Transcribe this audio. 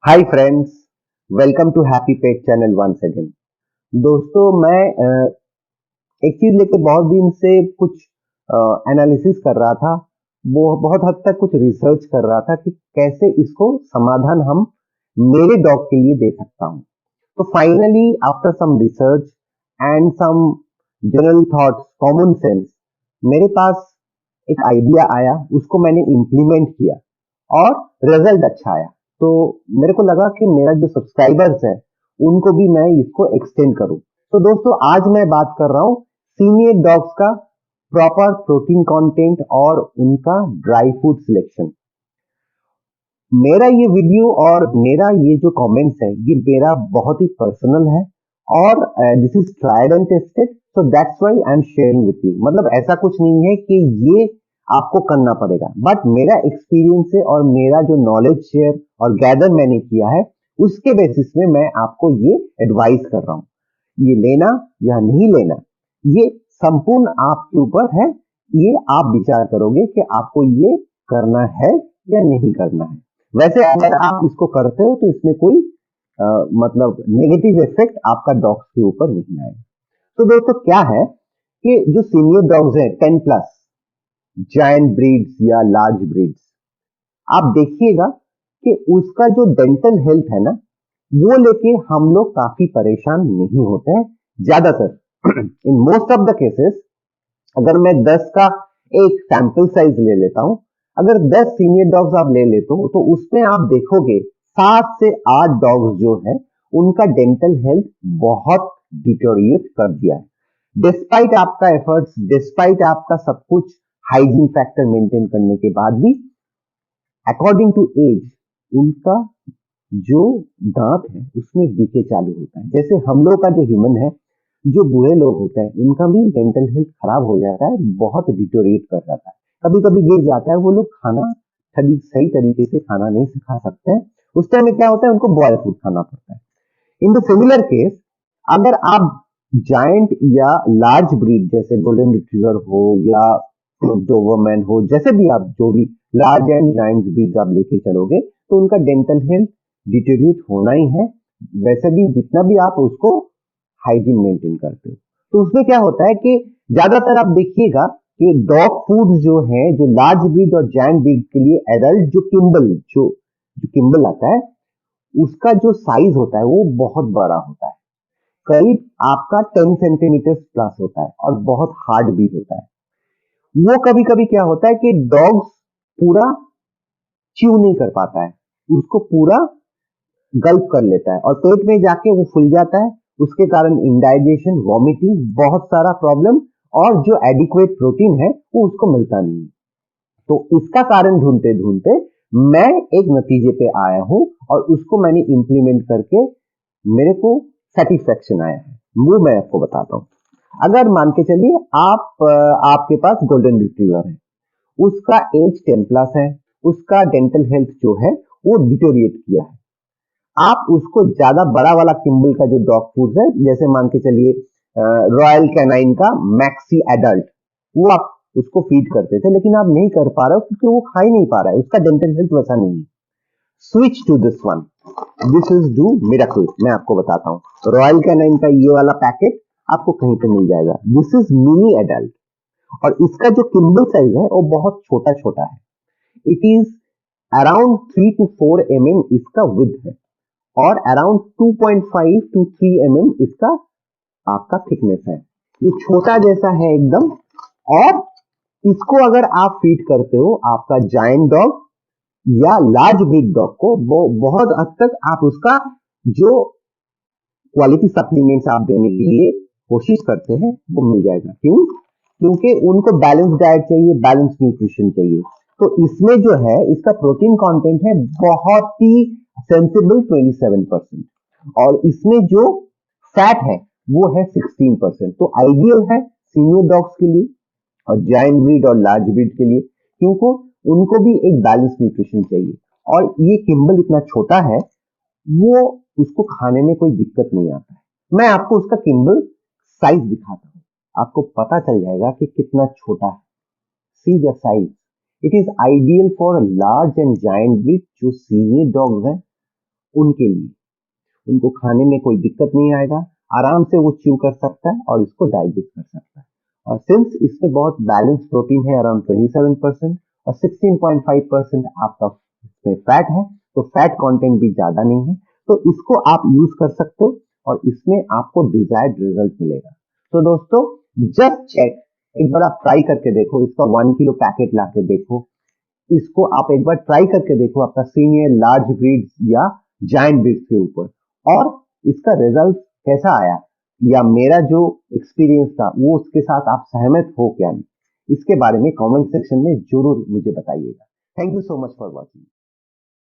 Hi friends, welcome to happy pet channel once again. दोस्तों मैं एक चीज लेके बहुत दिन से कुछ एनालिसिस कर रहा था। वो बहुत हद तक कुछ रिसर्च कर रहा था कि कैसे इसको समाधान हम मेरे डॉग के लिए दे सकता हूँ। तो finally after some research and some general thoughts, common sense, मेरे पास एक आइडिया आया, उसको मैंने इम्प्लीमेंट किया और रिजल्ट अच्छा आया। तो मेरे को लगा कि मेरा जो सब्सक्राइबर्स है उनको भी मैं इसको एक्सटेंड करूं। तो दोस्तों आज मैं बात कर रहा हूं सीनियर डॉग्स का प्रॉपर प्रोटीन कंटेंट और उनका ड्राई फूड सिलेक्शन। मेरा ये वीडियो और मेरा ये जो कमेंट्स है ये मेरा बहुत ही पर्सनल है और this is tried and tested, so that's why I am sharing with you. मतलब ऐसा कुछ नहीं है कि ये आपको करना पड़ेगा, बट मेरा एक्सपीरियंस है और मेरा जो नॉलेज शेयर और गैदर मैंने किया है उसके बेसिस में मैं आपको ये एडवाइस कर रहा हूँ। ये लेना या नहीं लेना ये संपूर्ण आपके ऊपर है। ये आप विचार करोगे कि आपको ये करना है या नहीं करना है। वैसे अगर आप इसको करते हो तो इसमें कोई मतलब नेगेटिव इफेक्ट आपका डॉग्स के ऊपर नहीं आएगा। तो दोस्तों क्या है कि जो सीनियर डॉग्स हैं 10 प्लस, जायंट ब्रीड्स या लार्ज ब्रीड्स, आप देखिएगा कि उसका जो डेंटल हेल्थ है ना वो लेके हम लोग काफी परेशान नहीं होते हैं ज्यादातर। In most of the cases अगर मैं 10 का एक सैंपल साइज ले लेता हूं, अगर 10 सीनियर डॉग्स आप ले लेते हो तो उसमें आप देखोगे 7 से 8 डॉग्स जो है उनका डेंटल हेल्थ बहुत डिटोरिएट कर दिया है। डिस्पाइट आपका एफर्ट्स, डिस्पाइट आपका सब कुछ हाइजीन फैक्टर मेंटेन करने के बाद भी अकॉर्डिंग टू एज उनका जो दांत है उसमें डीके चालू होता है। जैसे हम लोग का जो ह्यूमन है, जो बूढ़े लोग होते हैं उनका भी डेंटल हेल्थ खराब हो जाता है, बहुत डिटोरेट कर जाता है, कभी कभी गिर जाता है। वो लोग खाना सही तरीके से खाना नहीं खा सकते हैं। उस टाइम में क्या होता है, उनको बॉयल फूड खाना पड़ता है। इन द सिमिलर केस अगर आप जायंट या लार्ज ब्रीड जैसे गोल्डन रिट्रीवर हो या डोबरमैन हो, जैसे भी आप जो भी लार्ज एंड जायंट ब्रीड आप लेके चलोगे तो उनका डेंटल हेल्थ डिटेरियोरेट होना ही है। वैसे भी जितना भी आप उसको हाइजीन मेंटेन करते हो तो उसमें क्या होता है कि ज्यादातर आप देखिएगा कि डॉग फूड जो है, जो लार्ज ब्रीड और जायंट ब्रीड के लिए एडल्ट जो किम्बल आता है उसका जो साइज होता है वो बहुत बड़ा होता है, करीब आपका 10 सेंटीमीटर प्लस होता है और बहुत हार्ड भी होता है। वो कभी कभी क्या होता है कि डॉग्स पूरा च्यू नहीं कर पाता है, उसको पूरा गल्प कर लेता है और पेट में जाके वो फूल जाता है। उसके कारण इंडाइजेशन, वॉमिटिंग, बहुत सारा प्रॉब्लम और जो एडिक्वेट प्रोटीन है वो उसको मिलता नहीं है। तो इसका कारण ढूंढते ढूंढते मैं एक नतीजे पे आया हूं और उसको मैंने इंप्लीमेंट करके मेरे को सेटिस्फेक्शन आया है। वो मैं आपको बताता हूं। अगर मान के चलिए आपके पास गोल्डन रिट्रीवर है, उसका एज 10 प्लस है, उसका डेंटल हेल्थ जो है वो डिटोरिएट किया है। आप उसको ज्यादा बड़ा वाला किम्बल का जो डॉग फूड है, जैसे मान के चलिए रॉयल कैनाइन का मैक्सी एडल्ट, वो आप उसको फीड करते थे, लेकिन आप नहीं कर पा रहे हो क्योंकि वो खा ही नहीं पा रहा है, उसका डेंटल हेल्थ वैसा नहीं है। Switch to this one, this is do miracle. मैं आपको बताता हूँ, रॉयल कैनाइन का ये वाला पैकेट आपको कहीं पे मिल जाएगा। दिस इज मिनी एडल्ट और इसका जो किम्बल साइज है वो बहुत छोटा छोटा है। It is around 3 to 4 mm इसका विड्थ है और अराउंड 2.5 to 3 mm इसका आपका थिकनेस है। ये छोटा जैसा है एकदम। और इसको अगर आप फीड करते हो आपका जायंट डॉग या लार्ज ब्रीड डॉग को, वो बहुत हद तक आप उसका जो क्वालिटी सप्लीमेंट्स आप देने के लिए कोशिश करते हैं वो मिल जाएगा। क्यों? क्योंकि उनको बैलेंस डाइट चाहिए, बैलेंस न्यूट्रिशन चाहिए। तो इसमें जो है इसका प्रोटीन कंटेंट है बहुत ही सेंसिबल 27% और इसमें जो फैट है वो है 16%। तो आइडियल है सीनियर डॉग्स के लिए और जायंट ब्रीड और लार्ज ब्रीड के लिए, क्योंकि उनको भी एक बैलेंस न्यूट्रिशन चाहिए। और ये किम्बल इतना छोटा है, वो उसको खाने में कोई दिक्कत नहीं आता है। मैं आपको उसका किम्बल साइज दिखाता हूं, आपको पता चल जाएगा कि कितना छोटा है। See the size, it is ideal for large and giant breed जो सीनियर डॉग्स हैं उनके लिए, उनको खाने में कोई दिक्कत नहीं आएगा, आराम से वो च्यू कर सकता है और इसको डाइजेस्ट कर सकता है। और सिंस इसमें बहुत बैलेंस प्रोटीन है अराउंड 27% और 16.5% आपका इसमें फैट है, तो फैट कंटेंट भी ज्यादा नहीं है, तो इसको आप यूज कर सकते हो और इसमें आपको डिजायर्ड रिजल्ट मिलेगा। तो दोस्तों जस्ट चेक, एक बार आप ट्राई करके देखो, इसका 1 किलो पैकेट ला के देखो, इसको आप एक बार ट्राई करके देखो आपका सीनियर लार्ज ब्रीड्स या जायंट ब्रीड्स के ऊपर, और इसका रिजल्ट कैसा आया या मेरा जो एक्सपीरियंस था वो उसके साथ आप सहमत हो क्या नहीं, इसके बारे में कमेंट सेक्शन में जरूर मुझे बताइएगा। Thank you so much for watching.